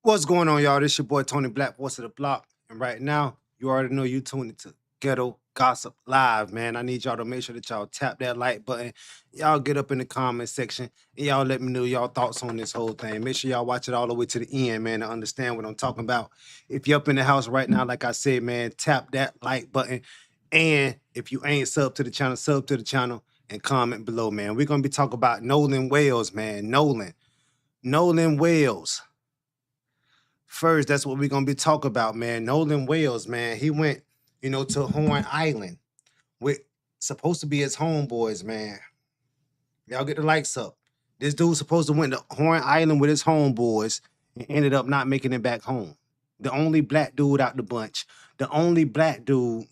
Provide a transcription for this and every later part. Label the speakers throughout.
Speaker 1: What's going on, y'all? This your boy Tony Black, voice of the block. And right now, you already know you tuned into Ghetto Gossip Live, man. I need y'all to make sure that y'all tap that like button. Y'all get up in the comment section and y'all let me know y'all thoughts on this whole thing. Make sure y'all watch it all the way to the end, man, to understand what I'm talking about. If you're up in the house right now, like I said, man, tap that like button. And if you ain't sub to the channel, sub to the channel and comment below, man. We're going to be talking about Nolan Wales, man. Nolan Wales. First, that's what we're gonna be talking about, man. Nolan Wales, man. He went, to Horn Island with supposed to be his homeboys, man. Y'all get the likes up. This dude supposed to went to Horn Island with his homeboys and ended up not making it back home. The only black dude out the bunch. The only black dude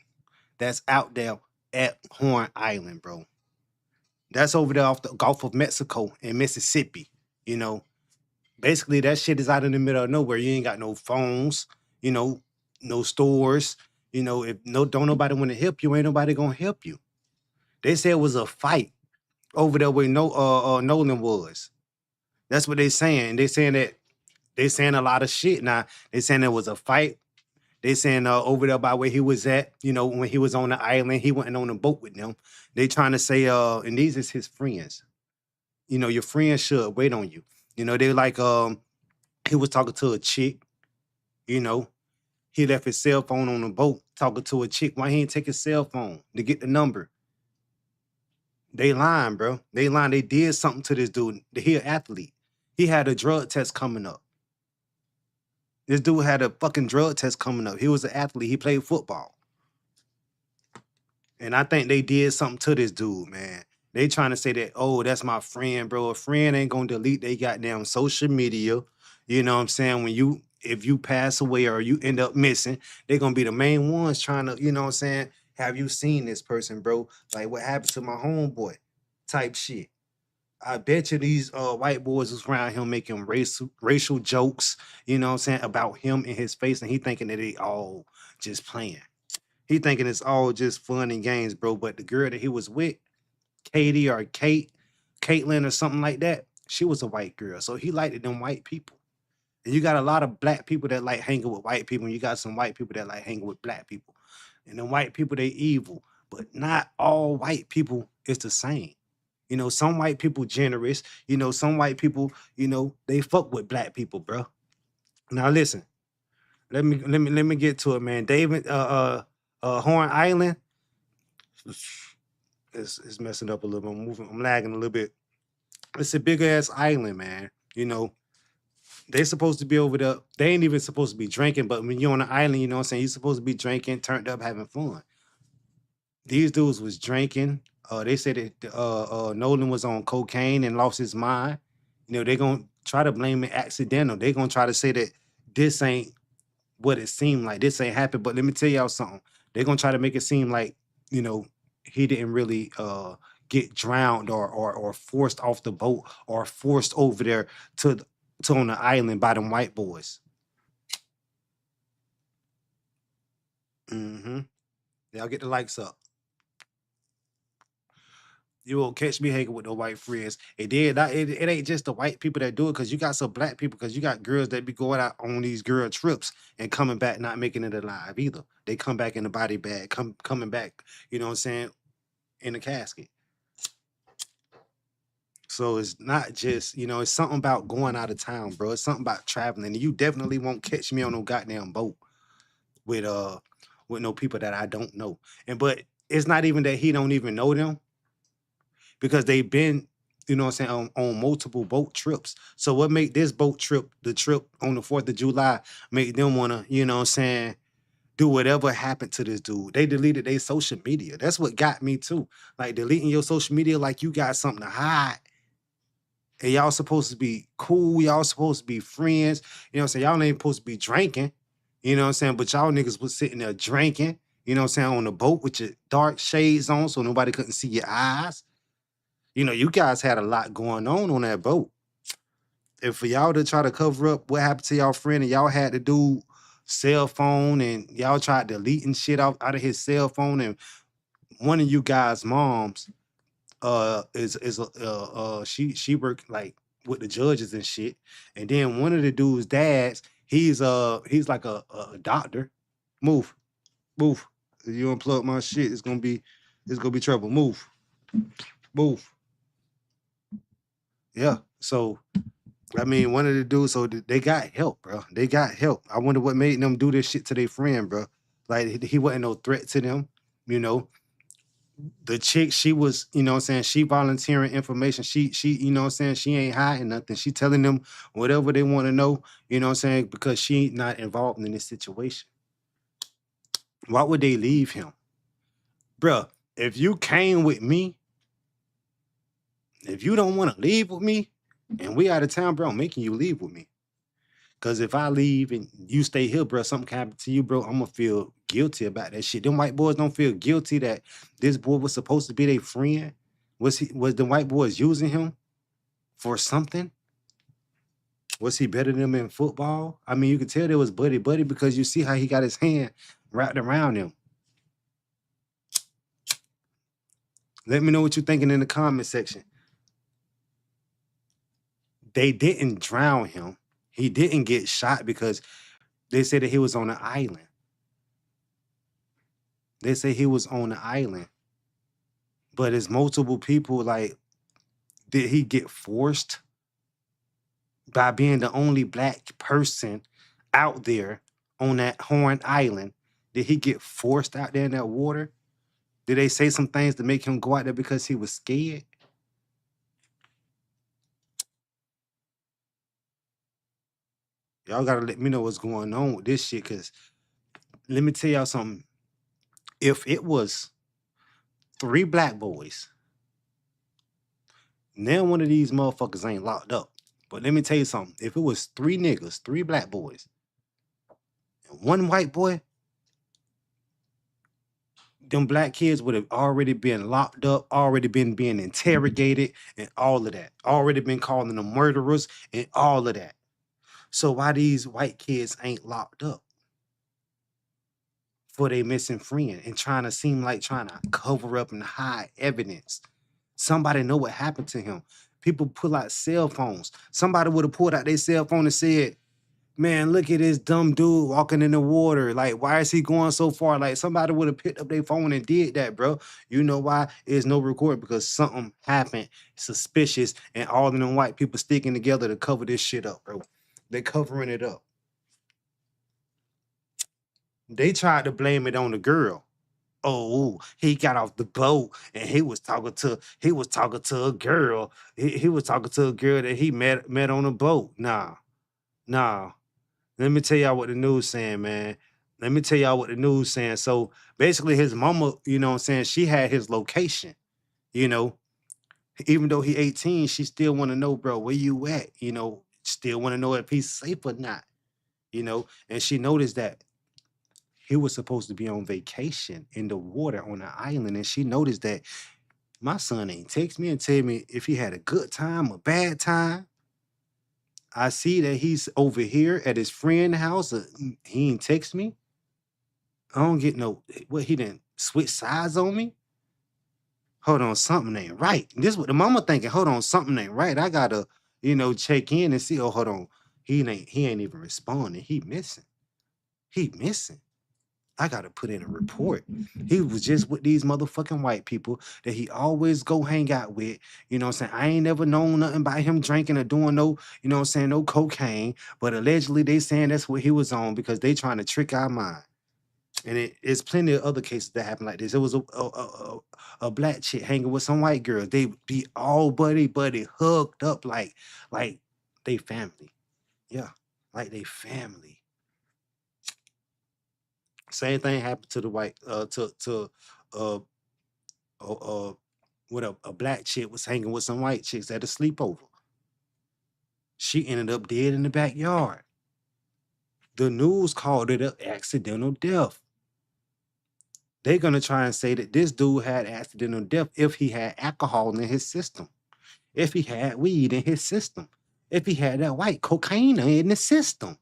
Speaker 1: that's out there at Horn Island, bro. That's over there off the Gulf of Mexico in Mississippi, you know. Basically, that shit is out in the middle of nowhere. You ain't got no phones, no stores. If don't nobody want to help you, ain't nobody gonna help you. They said it was a fight over there where Nolan was. That's what they saying. They saying a lot of shit. Now they saying there was a fight. They saying over there by where he was at, when he was on the island, he wasn't on the boat with them. They trying to say, and these is his friends. Your friends should wait on you. They like he was talking to a chick, you know. He left his cell phone on the boat talking to a chick. Why he ain't take his cell phone to get the number? They lying, bro. They lying. They did something to this dude. He an athlete. He had a drug test coming up. This dude had a fucking drug test coming up. He was an athlete. He played football. And I think they did something to this dude, man. They trying to say that, oh, that's my friend, bro. A friend ain't gonna delete they goddamn social media. You know what I'm saying? If you pass away or you end up missing, they're gonna be the main ones trying to, have you seen this person, bro? Like what happened to my homeboy type shit. I bet you these white boys was around him making racial jokes, about him and his face, and he thinking that they all just playing. He thinking it's all just fun and games, bro. But the girl that he was with, Katie or Caitlin or something like that, she was a white girl. So he liked them white people. And you got a lot of black people that like hanging with white people, and you got some white people that like hanging with black people. And the white people, they evil. But not all white people is the same. Some white people generous. Some white people, they fuck with black people, bro. Now listen, let me get to it, man. David, Horn Island, it's messing up a little bit. I'm lagging a little bit. It's a big ass island, man. They supposed to be over there. They ain't even supposed to be drinking, but when you're on the island, you know what I'm saying? You're supposed to be drinking, turned up, having fun. These dudes was drinking. They said that Nolan was on cocaine and lost his mind. They're gonna try to blame it accidental. They're gonna try to say that this ain't what it seemed like. This ain't happened. But let me tell y'all something. They're gonna try to make it seem like, he didn't really get drowned or forced off the boat or forced over there to on the island by them white boys. Mm-hmm. Y'all get the likes up. You won't catch me hanging with no white friends. It ain't just the white people that do it, because you got some black people, because you got girls that be going out on these girl trips and coming back not making it alive either. They come back in the body bag, coming back, you know what I'm saying, in the casket. So it's not just, it's something about going out of town, bro. It's something about traveling. And you definitely won't catch me on no goddamn boat with no people that I don't know. But it's not even that he don't even know them, because they've been, what I'm saying, on multiple boat trips. So what make this boat trip, the trip on the 4th of July, make them wanna, what I'm saying, do whatever happened to this dude. They deleted their social media. That's what got me too. Like deleting your social media like you got something to hide. And y'all supposed to be cool. Y'all supposed to be friends. You know what I'm saying? Y'all ain't supposed to be drinking. You know what I'm saying? But y'all niggas was sitting there drinking, you know what I'm saying, on the boat with your dark shades on so nobody couldn't see your eyes. You guys had a lot going on that boat. And for y'all to try to cover up what happened to y'all friend, and y'all had to do cell phone, and y'all tried deleting shit out of his cell phone, and one of you guys' moms she worked like with the judges and shit. And then one of the dude's dads, He's like a doctor. Move, move. If you unplug my shit, it's gonna be trouble. Move, move. Yeah. So I mean, one of the dudes, so they got help, bro. They got help. I wonder what made them do this shit to their friend, bro. Like he wasn't no threat to them, you know. The chick, she was, you know what I'm saying, she volunteering information. She, you know what I'm saying, she ain't hiding nothing. She telling them whatever they want to know, you know what I'm saying, because she not involved in this situation. Why would they leave him? Bruh, if you came with me, if you don't want to leave with me, and we out of town, bro, I'm making you leave with me. Cause if I leave and you stay here, bro, something can happen to you, bro. I'm gonna feel guilty about that shit. Them white boys don't feel guilty that this boy was supposed to be their friend. Was the white boys using him for something? Was he better than them in football? I mean, you could tell there was buddy buddy because you see how he got his hand wrapped around him. Let me know what you're thinking in the comment section. They didn't drown him. He didn't get shot because they said that he was on an island. They say he was on the island. But it's multiple people. Like, did he get forced by being the only black person out there on that Horn Island? Did he get forced out there in that water? Did they say some things to make him go out there because he was scared? Y'all gotta let me know what's going on with this shit. Cause let me tell y'all something. If it was three black boys, now one of these motherfuckers ain't locked up. But let me tell you something. If it was three niggas, three black boys, and one white boy, them black kids would have already been locked up, already been being interrogated, and all of that. Already been calling them murderers and all of that. So why these white kids ain't locked up for their missing friend and trying to seem like trying to cover up and hide evidence? Somebody know what happened to him. People pull out cell phones. Somebody would have pulled out their cell phone and said, man, look at this dumb dude walking in the water. Like, why is he going so far? Like, somebody would have picked up their phone and did that, bro. You know why? There's no record because something happened suspicious, and all of them white people sticking together to cover this shit up, bro. They're covering it up. They tried to blame it on the girl. Oh, he got off the boat and he was talking to a girl. He was talking to a girl that he met on a boat. Nah. Let me tell y'all what the news saying, man. Let me tell y'all what the news saying. So basically, his mama, you know what I'm saying, she had his location, you know. Even though he 18, she still want to know, bro, where you at? You know, still want to know if he's safe or not, you know. And she noticed that he was supposed to be on vacation in the water on an island. And she noticed that my son ain't text me and tell me if he had a good time or bad time. I see that he's over here at his friend's house. He ain't text me. I don't get no what he didn't switch sides on me. Hold on, something ain't right. This what the mama thinking. Hold on, something ain't right. I gotta, check in and see. Oh, hold on. He ain't even responding. He missing. He missing. I gotta put in a report. He was just with these motherfucking white people that he always go hang out with. You know what I'm saying? I ain't never known nothing about him drinking or doing no, you know what I'm saying, no cocaine. But allegedly they saying that's what he was on because they trying to trick our mind. And it's plenty of other cases that happen like this. It was a black chick hanging with some white girls. They be all buddy hooked up like they family. Yeah, like they family. Same thing happened to the white to uh uh, uh what a black chick was hanging with some white chicks at a sleepover. She ended up dead in the backyard. The news called it an accidental death. They're gonna try and say that this dude had accidental death if he had alcohol in his system, if he had weed in his system, if he had that white cocaine in the system.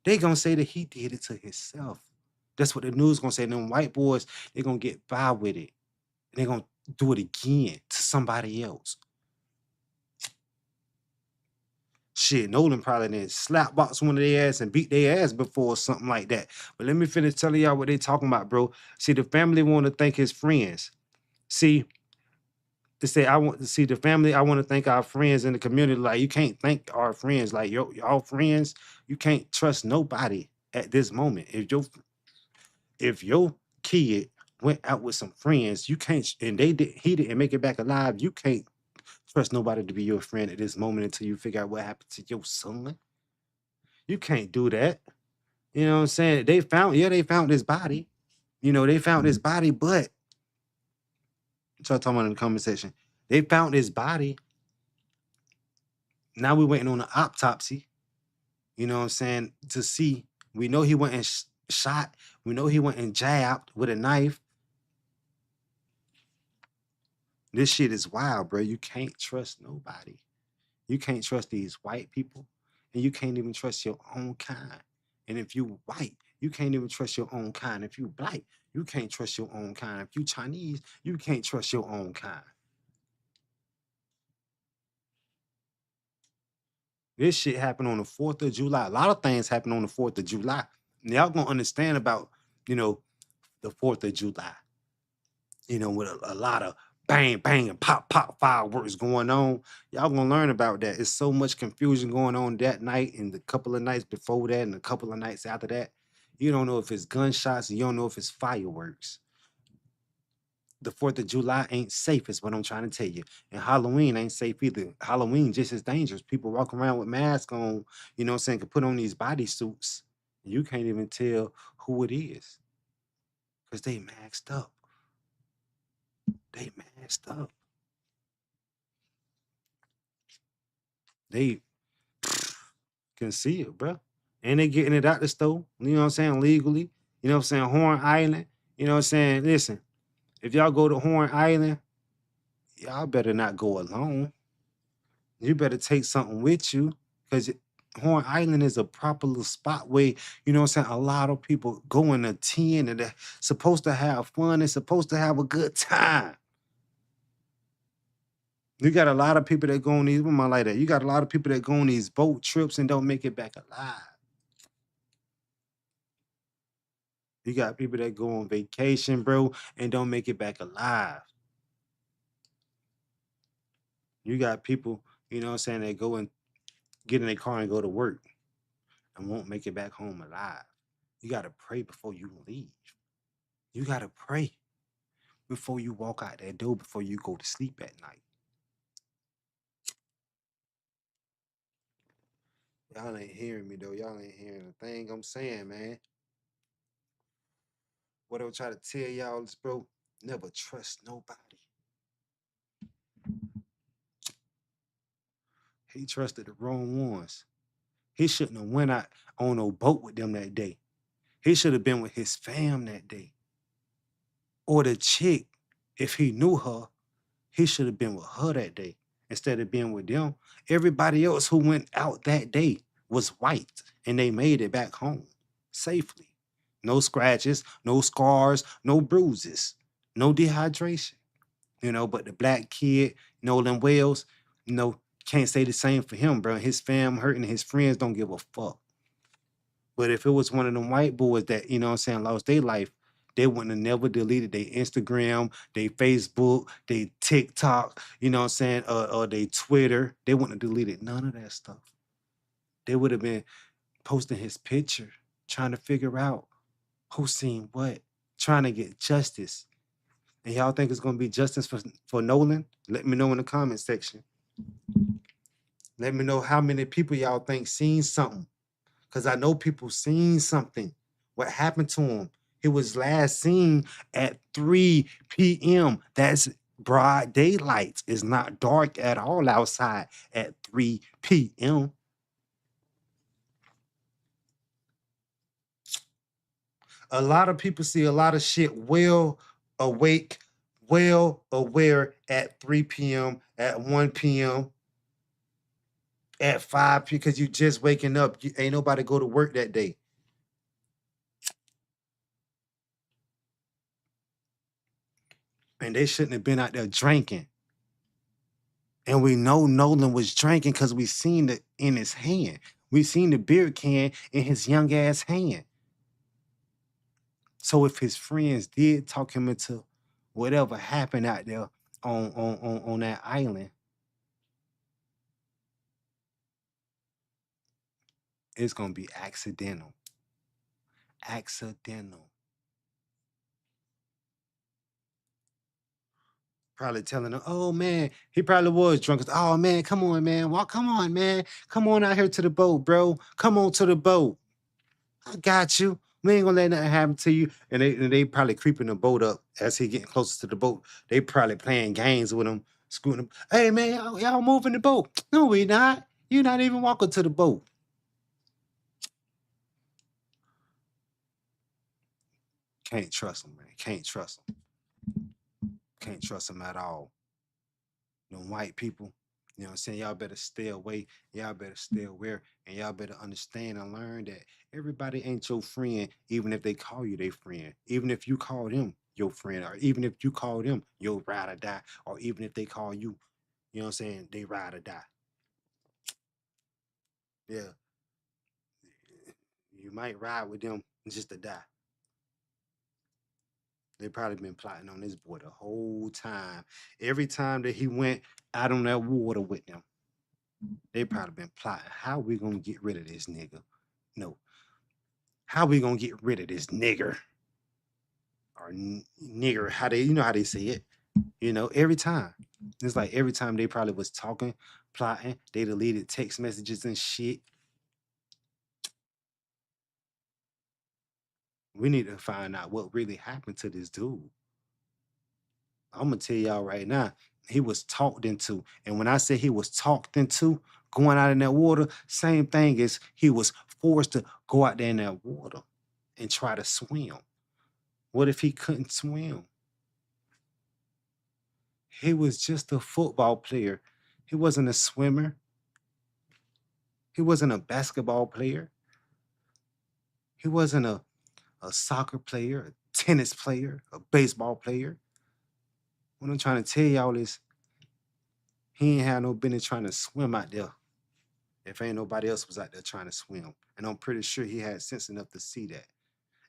Speaker 1: They gonna say that he did it to himself. That's what the news gonna say. Them white boys, they gonna get by with it. They're gonna do it again to somebody else. Shit, Nolan probably didn't slap box one of their ass and beat their ass before or something like that. But let me finish telling y'all what they talking about, bro. See, the family want to thank his friends. See, to say I want to see the family. I want to thank our friends in the community. Like you can't thank our friends. Like y'all friends, you can't trust nobody at this moment. If your kid went out with some friends, you can't and he didn't make it back alive. You can't trust nobody to be your friend at this moment until you figure out what happened to your son. You can't do that. You know what I'm saying? They found his body. They found his body, but y'all talking about in the comment section. They found his body. Now we're waiting on the autopsy. You know what I'm saying? To see. We know he went and shot. We know he went and jabbed with a knife. This shit is wild, bro. You can't trust nobody. You can't trust these white people, and you can't even trust your own kind. And if you white, you can't even trust your own kind. If you black, you can't trust your own kind. If you Chinese, you can't trust your own kind. This shit happened on the 4th of July. A lot of things happen on the 4th of July. And y'all gonna understand about, you know, the 4th of July. With a lot of bang, bang, and pop, pop fireworks going on. Y'all gonna learn about that. It's so much confusion going on that night and the couple of nights before that and a couple of nights after that. You don't know if it's gunshots and you don't know if it's fireworks. The 4th of July ain't safe, is what I'm trying to tell you. And Halloween ain't safe either. Halloween just as dangerous. People walk around with masks on, what I'm saying, can put on these body suits. You can't even tell who it is because they maxed up. They maxed up. They can see it, bro. And they getting it out the store, you know what I'm saying, legally. You know what I'm saying? Horn Island. You know what I'm saying? Listen, if y'all go to Horn Island, y'all better not go alone. You better take something with you because Horn Island is a proper little spot where, you know what I'm saying, a lot of people go and attend and they're supposed to have fun. They're supposed to have a good time. You got a lot of people that go on these, what am I like that? You got a lot of people that go on these boat trips and don't make it back alive. You got people that go on vacation, bro, and don't make it back alive. You got people, you know what I'm saying, that go and get in their car and go to work and won't make it back home alive. You got to pray before you leave. You got to pray before you walk out that door, before you go to sleep at night. Y'all ain't hearing me, though. Y'all ain't hearing a thing I'm saying, man. What I'm trying to tell y'all is, bro, never trust nobody. He trusted the wrong ones. He shouldn't have went out on no boat with them that day. He should have been with his fam that day. Or the chick, if he knew her, he should have been with her that day instead of being with them. Everybody else who went out that day was white and they made it back home safely. No scratches, no scars, no bruises, no dehydration. But the black kid, Nolan Wells, can't say the same for him, bro. His fam hurting, his friends don't give a fuck. But if it was one of them white boys that, you know what I'm saying, lost their life, they wouldn't have never deleted their Instagram, their Facebook, their TikTok, you know what I'm saying, or their Twitter. They wouldn't have deleted none of that stuff. They would have been posting his picture, trying to figure out who seen what, trying to get justice. And y'all think it's gonna be justice for Nolan? Let me know in the comment section. Let me know how many people y'all think seen something. Because I know people seen something. What happened to him? He was last seen at 3 p.m. That's broad daylight. It's not dark at all outside at 3 p.m. A lot of people see a lot of shit well awake, well aware at 3 p.m., at 1 p.m., at 5 because you just waking up. Ain't nobody go to work that day. And they shouldn't have been out there drinking And we know Nolan was drinking because we seen it in his hand. We seen the beer can in his young ass hand. So if his friends did talk him into whatever happened out there on that island, it's gonna be accidental. Accidental. Probably telling him, oh man, he probably was drunk. Oh man, come on, man. Walk, come on, man. Come on out here to the boat, bro. Come on to the boat. I got you. We ain't gonna let nothing happen to you. And they probably creeping the boat up as he getting closer to the boat. They probably playing games with him, scooting him. Hey man, y'all moving the boat. No, we not. You're not even walking to the boat. Can't trust him, man. Can't trust him. Can't trust him at all. Them white people, you know what I'm saying? Y'all better stay away. Y'all better stay aware. And y'all better understand and learn that everybody ain't your friend, even if they call you their friend. Even if you call them your friend, or even if you call them your ride or die, or even if they call you know what I'm saying, they ride or die. Yeah. You might ride with them just to die. They probably been plotting on this boy the whole time. Every time that he went out on that water with them, they probably been plotting. How we gonna get rid of this nigga? No. How we gonna get rid of this nigger or nigger? How they, you know how they say it? You know, every time. It's like every time they probably was talking, plotting. They deleted text messages and shit. We need to find out what really happened to this dude. I'm gonna tell y'all right now, he was talked into. And when I say he was talked into going out in that water, same thing as he was forced to go out there in that water and try to swim. What if he couldn't swim? He was just a football player. He wasn't a swimmer. He wasn't a basketball player. He wasn't a soccer player, a tennis player, a baseball player. What I'm trying to tell y'all is he ain't had no business trying to swim out there if ain't nobody else was out there trying to swim. And I'm pretty sure he had sense enough to see that.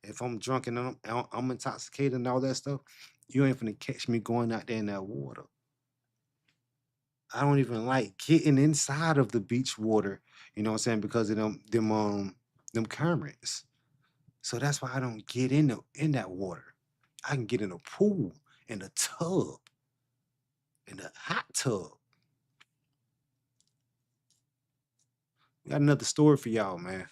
Speaker 1: If I'm drunk and I'm intoxicated and all that stuff, you ain't finna catch me going out there in that water. I don't even like getting inside of the beach water, you know what I'm saying, because of them currents. So that's why I don't get in that water. I can get in a pool, in a tub, in a hot tub. We got another story for y'all, man.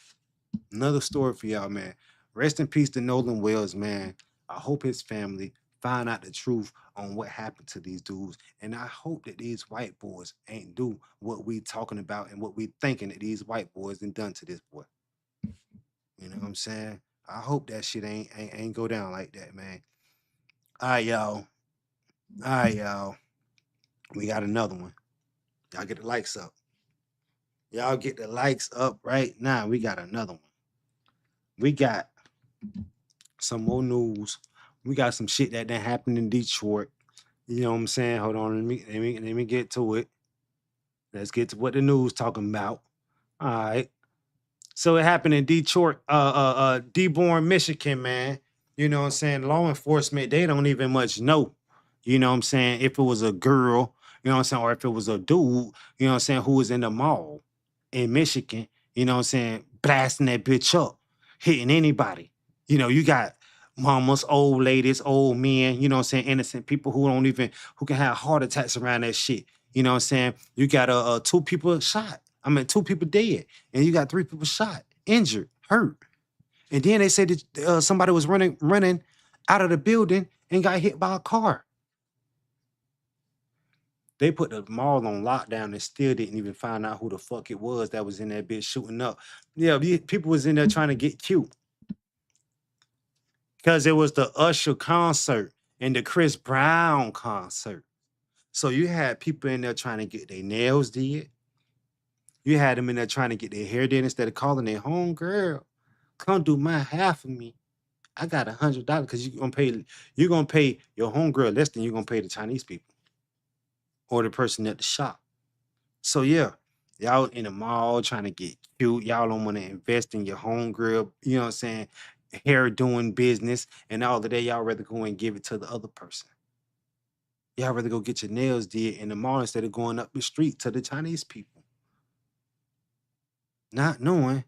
Speaker 1: Another story for y'all, man. Rest in peace to Nolan Wells, man. I hope his family find out the truth on what happened to these dudes. And I hope that these white boys ain't do what we talking about and what we thinking that these white boys done to this boy. You know what I'm saying? I hope that shit ain't go down like that, man. All right, y'all. All right, y'all. We got another one. Y'all get the likes up. Y'all get the likes up right now. We got another one. We got some more news. We got some shit that happened in Detroit. You know what I'm saying? Hold on, let me get to it. Let's get to what the news talking about. All right. So it happened in Detroit, Dearborn, Michigan, man. You know what I'm saying? Law enforcement, they don't even much know. You know what I'm saying? If it was a girl, you know what I'm saying, or if it was a dude, you know what I'm saying, who was in the mall in Michigan, you know what I'm saying, blasting that bitch up, hitting anybody. You know, you got mamas, old ladies, old men, you know what I'm saying, innocent people who can have heart attacks around that shit. You know what I'm saying? You got two people shot. I mean, two people dead, and you got three people shot, injured, hurt. And then they said that somebody was running out of the building and got hit by a car. They put the mall on lockdown and still didn't even find out who the fuck it was that was in that bitch shooting up. Yeah, people was in there trying to get cute because it was the Usher concert and the Chris Brown concert. So you had people in there trying to get their nails did. You had them in there trying to get their hair did instead of calling their home girl. Come do my hair for me. I got $100 because you're gonna pay your homegirl less than you're gonna pay the Chinese people or the person at the shop. So yeah, y'all in the mall trying to get cute. Y'all don't want to invest in your home girl, you know what I'm saying? Hair doing business and all of that. Y'all rather go and give it to the other person. Y'all rather go get your nails did in the mall instead of going up the street to the Chinese people. Not knowing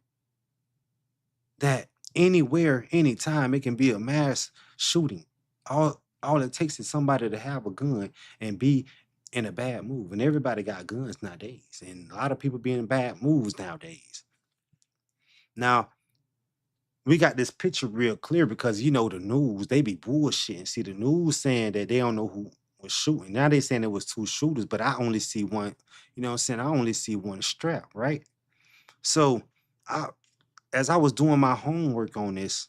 Speaker 1: that anywhere, anytime, it can be a mass shooting. All it takes is somebody to have a gun and be in a bad move. And everybody got guns nowadays. And a lot of people be in bad moves nowadays. Now, we got this picture real clear because you know the news, they be bullshitting. See, the news saying that they don't know who was shooting. Now they saying it was two shooters, but I only see one, you know what I'm saying? I only see one strap, right? So I as I was doing my homework on this,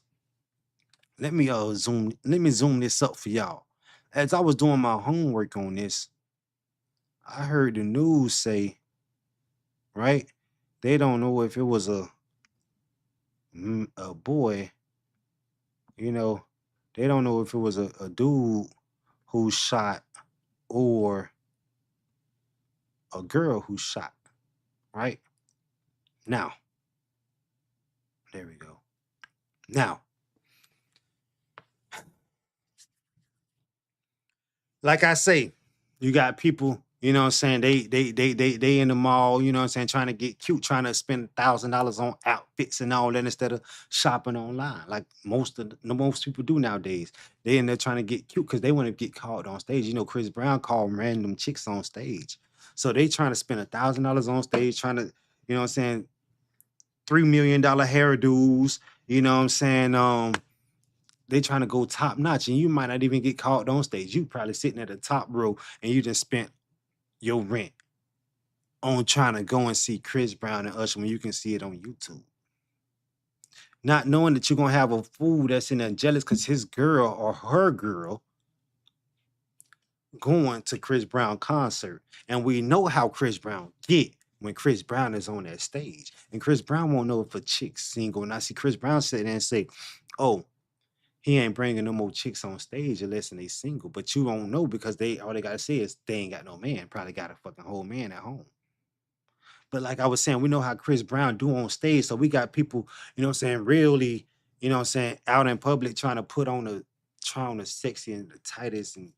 Speaker 1: let me zoom this up for y'all. As I was doing my homework on this, I heard the news say, right? They don't know if it was a boy, you know, they don't know if it was a dude who shot or a girl who shot, right? Now, there we go. Now, like I say, you got people, you know what I'm saying, they in the mall, you know what I'm saying, trying to get cute, trying to spend $1,000 on outfits and all that instead of shopping online, like most people do nowadays. They in there trying to get cute because they want to get called on stage. You know, Chris Brown called random chicks on stage. So they trying to spend $1,000 on stage, trying to, you know what I'm saying, $3 million hairdos, you know what I'm saying? They trying to go top notch, and you might not even get called on stage. You probably sitting at the top row, and you just spent your rent on trying to go and see Chris Brown and Usher when you can see it on YouTube. Not knowing that you're gonna have a fool that's in there jealous because his girl or her girl going to Chris Brown concert, and we know how Chris Brown get when Chris Brown is on that stage, and Chris Brown won't know if a chick's single. And I see Chris Brown sit there and say, "Oh, he ain't bringing no more chicks on stage unless they single." But you don't know because they all they gotta say is they ain't got no man. Probably got a fucking whole man at home. But like I was saying, we know how Chris Brown do on stage. So we got people, you know what I'm saying, really, you know what I'm saying, out in public trying to put on the try on the sexy and the tightest and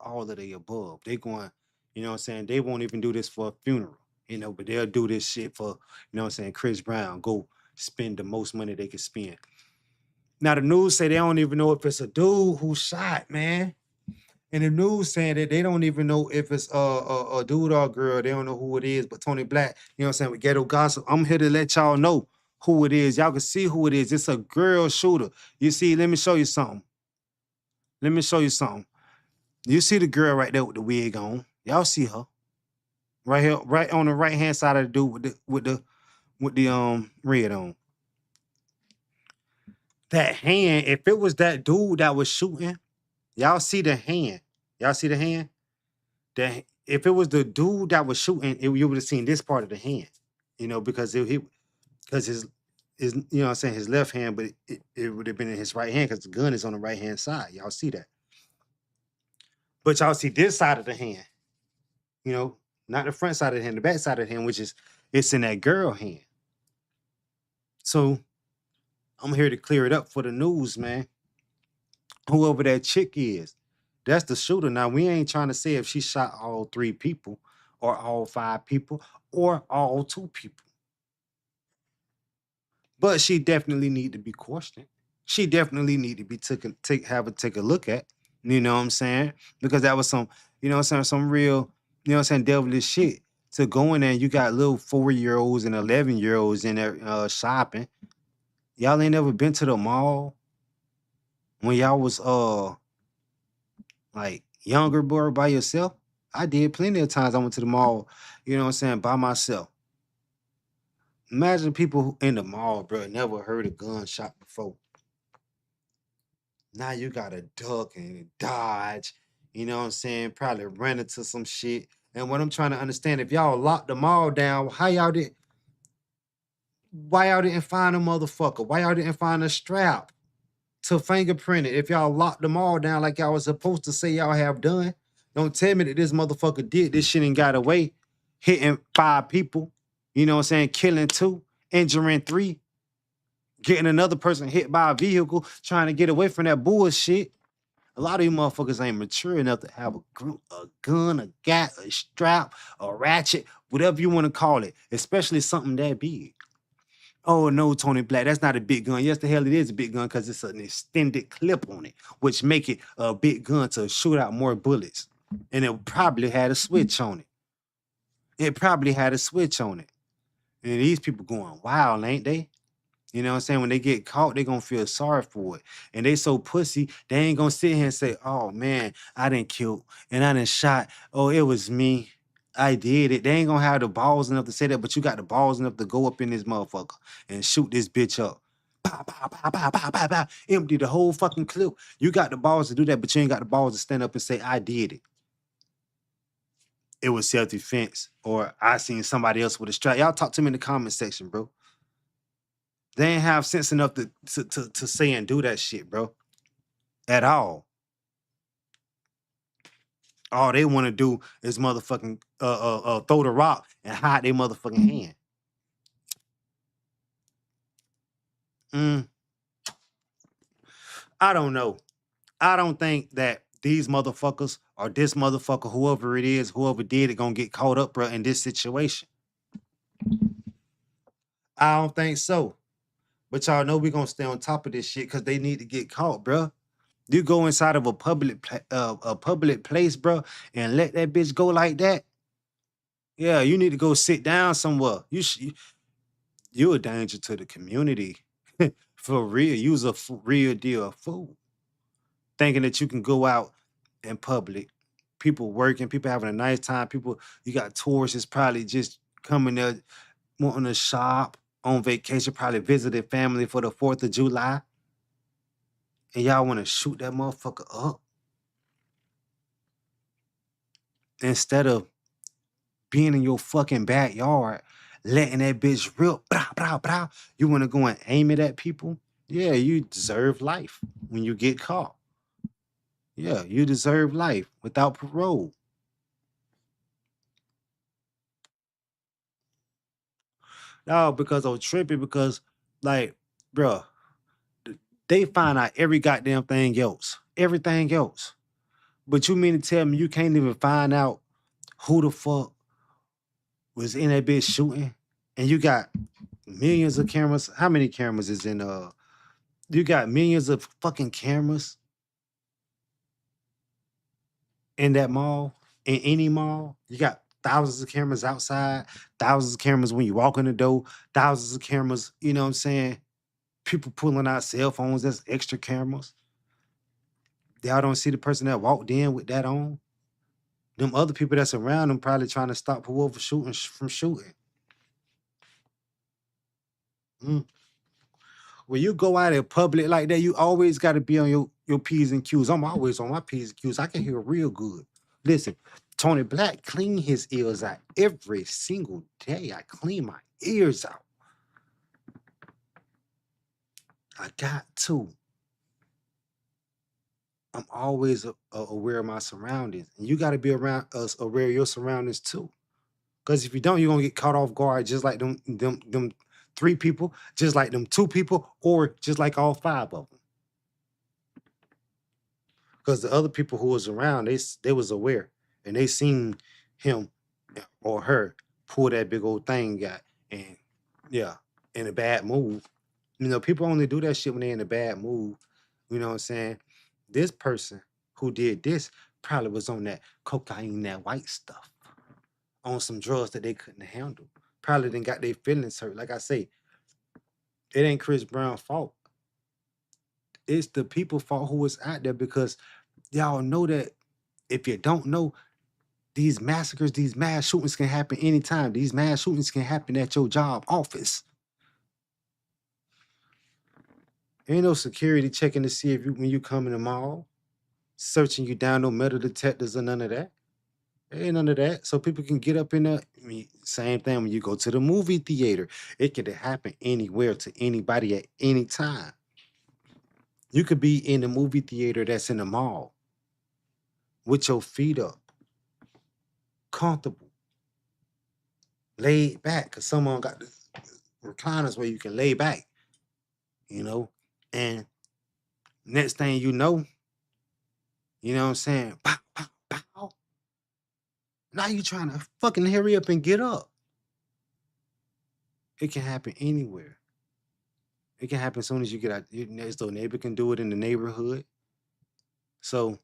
Speaker 1: all of the above. They going, you know what I'm saying, they won't even do this for a funeral, but they'll do this shit for, you know what I'm saying, Chris Brown, go spend the most money they can spend. Now the news say they don't even know if it's a dude who shot, man. And the news saying that they don't even know if it's a dude or a girl. They don't know who it is. But Tony Black, you know what I'm saying, with Ghetto Gossip, I'm here to let y'all know who it is. Y'all can see who it is. It's a girl shooter. You see, let me show you something. Let me show you something. You see the girl right there with the wig on. Y'all see her. Right here, right on the right hand side of the dude with the red on. That hand, if it was that dude that was shooting, y'all see the hand. Y'all see the hand? That if it was the dude that was shooting, you would have seen this part of the hand, because because his you know what I'm saying, his left hand, but it would have been in his right hand because the gun is on the right hand side. Y'all see that. But y'all see this side of the hand, you know, not the front side of the hand, the back side of the hand, which is it's in that girl hand. So I'm here to clear it up for the news, man. Whoever that chick is, that's the shooter. Now we ain't trying to say if she shot all three people or all five people or all two people. But she definitely need to be questioned. She definitely need to be take a look at. You know what I'm saying? Because that was some, you know what I'm saying, some real, you know what I'm saying, devilish shit. To go in there, and you got little 4-year-olds and 11-year-olds in there shopping. Y'all ain't never been to the mall when y'all was like younger, boy, by yourself. I did plenty of times. I went to the mall, you know what I'm saying, by myself. Imagine people in the mall, bro, never heard a gunshot before. Now you gotta duck and dodge, you know what I'm saying? Probably run into some shit. And what I'm trying to understand, if y'all locked the mall down, why y'all didn't find a motherfucker? Why y'all didn't find a strap to fingerprint it? If y'all locked them all down like y'all was supposed to say y'all have done, don't tell me that this motherfucker did this shit and got away. hitting 5 people, you know what I'm saying, killing 2, injuring 3, getting another person hit by a vehicle, trying to get away from that bullshit. A lot of you motherfuckers ain't mature enough to have a gun, a gat, a strap, a ratchet, whatever you want to call it, especially something that big. Oh no, Tony Black, that's not a big gun. Yes, the hell it is a big gun because it's an extended clip on it, which make it a big gun to shoot out more bullets. And it probably had a switch on it. It probably had a switch on it. And these people going wild, ain't they? You know what I'm saying? When they get caught, they gonna feel sorry for it. And they so pussy, they ain't gonna sit here and say, oh man, I didn't kill and I didn't shot. Oh, it was me. I did it. They ain't gonna have the balls enough to say that, but you got the balls enough to go up in this motherfucker and shoot this bitch up. Pow, pow, pow, pow, pow, pow, pow. Empty the whole fucking clip. You got the balls to do that, but you ain't got the balls to stand up and say, I did it. It was self-defense, or I seen somebody else with a strap. Y'all talk to me in the comment section, bro. They ain't have sense enough to say and do that shit, bro. At all. All they want to do is motherfucking throw the rock and hide their motherfucking hand. Mm, I don't know. I don't think that these motherfuckers or this motherfucker, whoever it is, whoever did it, gonna get caught up, bro, in this situation. I don't think so. But y'all know we gonna stay on top of this shit because they need to get caught, bro. You go inside of a public place, bro, and let that bitch go like that. Yeah, you need to go sit down somewhere. You a danger to the community. For real. You's a real deal fool. Thinking that you can go out in public, people working, people having a nice time, people, you got tourists probably just coming there wanting to shop on vacation, probably visited family for the 4th of July. And y'all want to shoot that motherfucker up instead of being in your fucking backyard, letting that bitch rip, brah, brah, brah. You want to go and aim it at people? Yeah, you deserve life when you get caught. Yeah, you deserve life without parole. No, because I'm tripping because, like, bruh, they find out every goddamn thing else. Everything else. But you mean to tell me you can't even find out who the fuck was in that bitch shooting? And you got millions of cameras. How many cameras is in you got millions of fucking cameras in that mall, in any mall. You got thousands of cameras outside, thousands of cameras when you walk in the door, thousands of cameras, you know what I'm saying? People pulling out cell phones, that's extra cameras. Y'all don't see the person that walked in with that on. Them other people that's around them probably trying to stop whoever shooting from shooting. Mm. When you go out in public like that, you always got to be on your P's and Q's. I'm always on my P's and Q's. I can hear real good. Listen, Tony Black clean his ears out every single day. I clean my ears out. I got to. I'm always aware of my surroundings. And you got to be around us aware of your surroundings too. Because if you don't, you're gonna get caught off guard just like them 3 people, just like them 2 people, or just like all 5 of them. Because the other people who was around, they was aware and they seen him or her pull that big old thing got and yeah, in a bad mood. You know, people only do that shit when they're in a bad mood. You know what I'm saying? This person who did this probably was on that cocaine, that white stuff, on some drugs that they couldn't handle. Probably didn't got their feelings hurt. Like I say, it ain't Chris Brown's fault. It's the people fault who was out there because y'all know that if you don't know, these massacres, these mass shootings can happen anytime. These mass shootings can happen at your job office. Ain't no security checking to see if you when you come in the mall, searching you down, no metal detectors or none of that. Ain't none of that. So people can get up in the same thing when you go to the movie theater. It could happen anywhere to anybody at any time. You could be in the movie theater that's in the mall with your feet up, comfortable. laid back because someone got the recliners where you can lay back, you know. And next thing you know what I'm saying? Pow, pow, pow. Now you trying to fucking hurry up and get up. It can happen anywhere. It can happen as soon as you get out. Your next door neighbor can do it in the neighborhood. So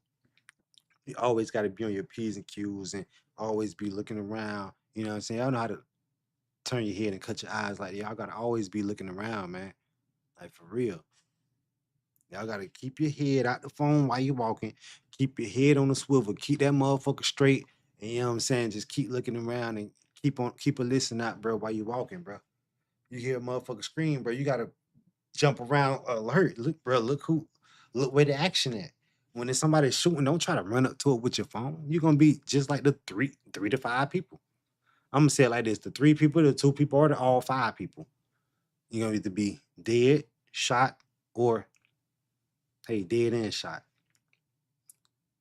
Speaker 1: you always got to be on your P's and Q's and always be looking around. You know what I'm saying? I don't know how to turn your head and cut your eyes like y'all gotta always be looking around, man. Like for real. Y'all gotta keep your head out the phone while you walking. Keep your head on the swivel. Keep that motherfucker straight. And you know what I'm saying? Just keep looking around and keep a listen out, bro, while you walking, bro. You hear a motherfucker scream, bro. You gotta jump around alert. Look, bro, look where the action at. When there's somebody shooting, don't try to run up to it with your phone. You're gonna be just like the three to five people. I'm gonna say it like this: the three people, the two people, or the all five people. You're gonna either be dead, shot, or hey, dead and shot.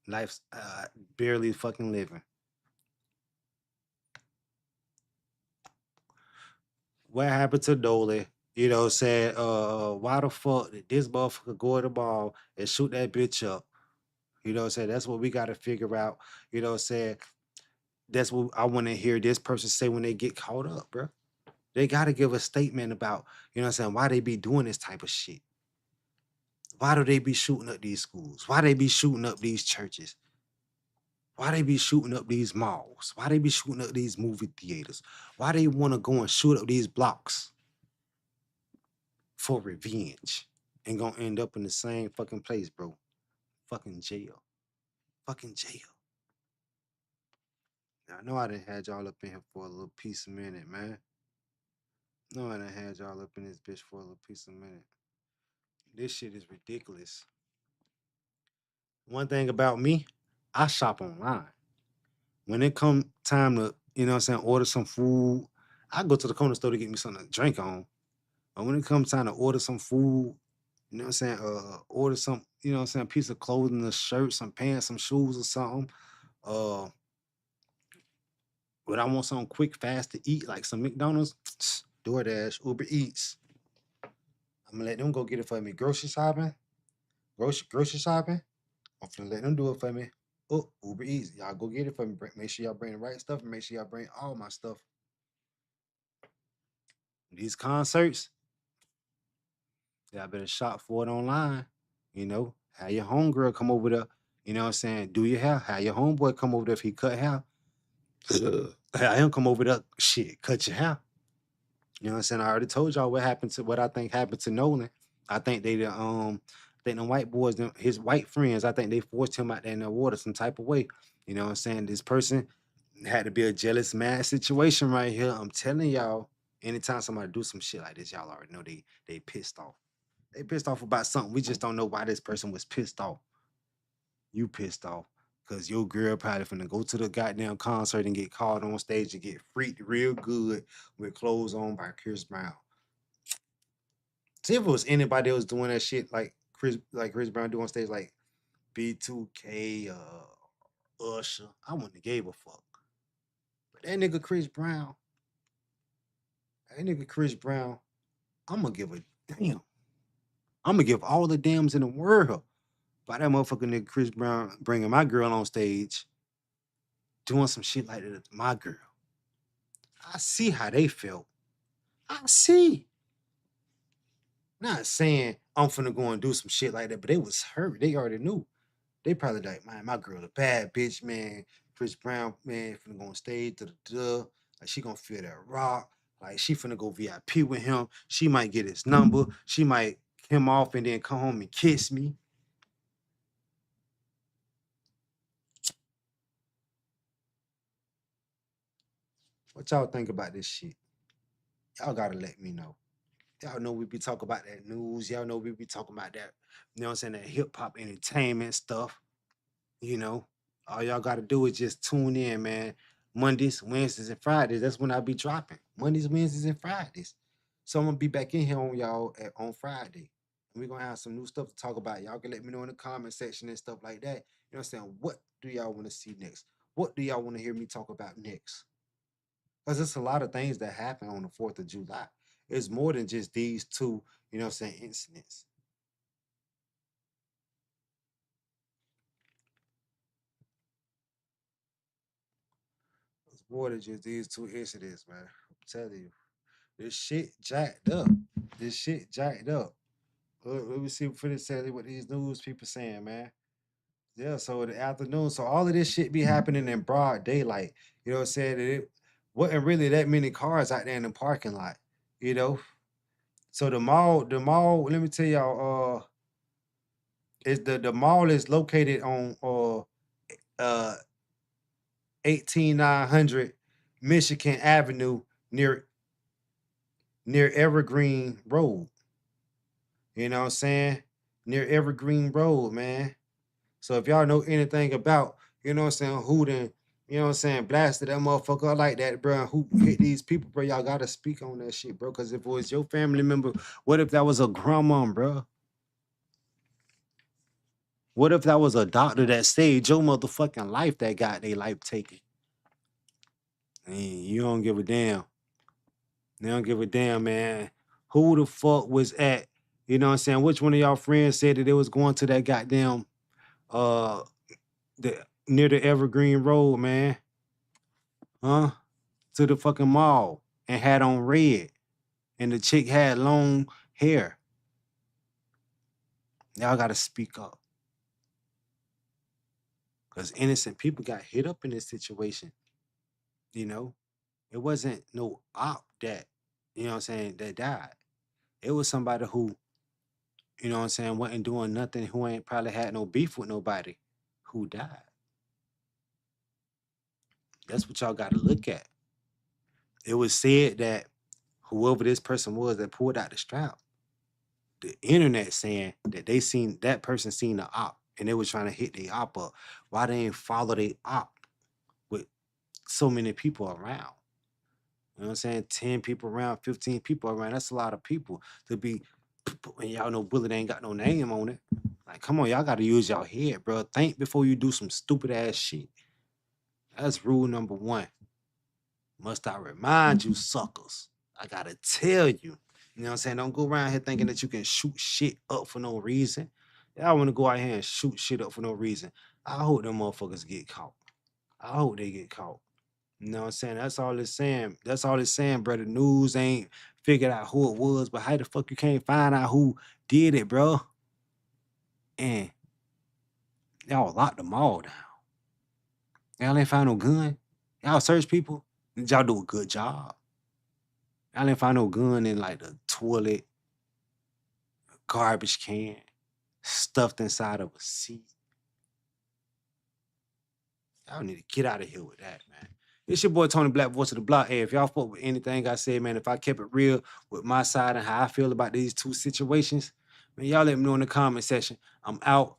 Speaker 1: Life's barely fucking living. What happened to Nolan? You know, said, why the fuck did this motherfucker go at the ball and shoot that bitch up? You know what I'm saying? That's what we gotta figure out. You know what I'm saying? That's what I want to hear this person say when they get caught up, bro. They gotta give a statement about, you know what I'm saying, why they be doing this type of shit. Why do they be shooting up these schools? Why they be shooting up these churches? Why they be shooting up these malls? Why they be shooting up these movie theaters? Why they want to go and shoot up these blocks for revenge and gonna end up in the same fucking place, bro? Fucking jail. Fucking jail. Now, I know I done had y'all up in here for a little piece of minute, man. No, I done had y'all up in this bitch for a little piece of minute. This shit is ridiculous. One thing about me, I shop online. When it come time to, you know what I'm saying, order some food, I go to the corner store to get me something to drink on. But when it comes time to order some food, you know what I'm saying, order some, you know what I'm saying, piece of clothing, a shirt, some pants, some shoes or something. Uh, but I want something quick, fast to eat, like some McDonald's, DoorDash, Uber Eats. I'm gonna let them go get it for me. Grocery shopping. I'm gonna let them do it for me. Oh, Uber Eats, y'all go get it for me. Make sure y'all bring the right stuff and make sure y'all bring all my stuff. These concerts, y'all better shop for it online. You know, have your homegirl come over there. You know what I'm saying? Do your hair. Have your homeboy come over there if he cut hair. Have him come over there. Shit, cut your hair. You know what I'm saying? I already told y'all what I think happened to Nolan. I think I think the white boys, his white friends, I think they forced him out there in the water some type of way. You know what I'm saying? This person had to be a jealous mad situation right here. I'm telling y'all, anytime somebody do some shit like this, y'all already know they pissed off. They pissed off about something. We just don't know why this person was pissed off. You pissed off. Cause your girl probably finna go to the goddamn concert and get called on stage and get freaked real good with clothes on by Chris Brown. See if it was anybody else doing that shit like Chris Brown doing stage like B2K, Usher. I wouldn't have gave a fuck. But that nigga Chris Brown, I'm gonna give a damn. I'm gonna give all the dams in the world by that motherfucking nigga Chris Brown bringing my girl on stage, doing some shit like that to my girl. I see how they felt. I see. Not saying I'm finna go and do some shit like that, but it was hurt. They already knew. They probably like, man, my girl a bad bitch, man. Chris Brown, man, finna go on stage, like she gonna feel that rock. Like she finna go VIP with him. She might get his number. She might him off and then come home and kiss me. What y'all think about this shit? Y'all gotta let me know. Y'all know we be talking about that news. Y'all know we be talking about that, you know what I'm saying, that hip hop entertainment stuff. You know, all y'all got to do is just tune in, man. Mondays, Wednesdays, and Fridays. That's when I'll be dropping. Mondays, Wednesdays, and Fridays. So I'm gonna be back in here on on Friday. And we're gonna have some new stuff to talk about. Y'all can let me know in the comment section and stuff like that. You know what I'm saying? What do y'all want to see next? What do y'all want to hear me talk about next? Because it's a lot of things that happen on the 4th of July. It's more than just these two, incidents. It's more than just these two incidents, man. I'm telling you. This shit jacked up. This shit jacked up. Let me see what these news people saying, man. Yeah, so in the afternoon. So all of this shit be happening in broad daylight. You know what I'm saying? It wasn't really that many cars out there in the parking lot, you know. So the mall, let me tell y'all, is the mall is located on uh 18900 Michigan Avenue near Evergreen Road. You know what I'm saying? Near Evergreen Road, man. So if y'all know anything about, who then, blasted that motherfucker up like that, bro, and who hit these people, bro, y'all gotta speak on that shit, bro. Cause if it was your family member, what if that was a grandma, bro? What if that was a doctor that saved your motherfucking life that got their life taken? And you don't give a damn. They don't give a damn, man. Who the fuck was at, which one of y'all friends said that they was going to that goddamn uh the near the Evergreen Road, man? Huh? To the fucking mall and had on red. And the chick had long hair. Y'all gotta speak up. Because innocent people got hit up in this situation, you know? It wasn't no op that, that died. It was somebody who, wasn't doing nothing, who ain't probably had no beef with nobody, who died. That's what y'all gotta look at. It was said that whoever this person was that pulled out the strap, the internet saying that they seen that person seen the op and they was trying to hit the op up. Why they ain't follow the op with so many people around? You know what I'm saying? 10 people around, 15 people around. That's a lot of people to be, and y'all know Bullet ain't got no name on it. Like, come on, y'all gotta use y'all head, bro. Think before you do some stupid ass shit. That's rule number one. Must I remind you, suckers? I gotta tell you. You know what I'm saying? Don't go around here thinking that you can shoot shit up for no reason. Y'all wanna go out here and shoot shit up for no reason. I hope them motherfuckers get caught. I hope they get caught. You know what I'm saying? That's all it's saying. That's all it's saying, bro. The news ain't figured out who it was, but how the fuck you can't find out who did it, bro? And y'all locked them all down. Y'all ain't find no gun. Y'all search people. Y'all do a good job. Y'all ain't find no gun in like the toilet, garbage can, stuffed inside of a seat. Y'all need to get out of here with that, man. It's your boy Tony Black, voice of the block. Hey, if y'all fuck with anything I said, man, if I kept it real with my side and how I feel about these two situations, man, y'all let me know in the comment section. I'm out.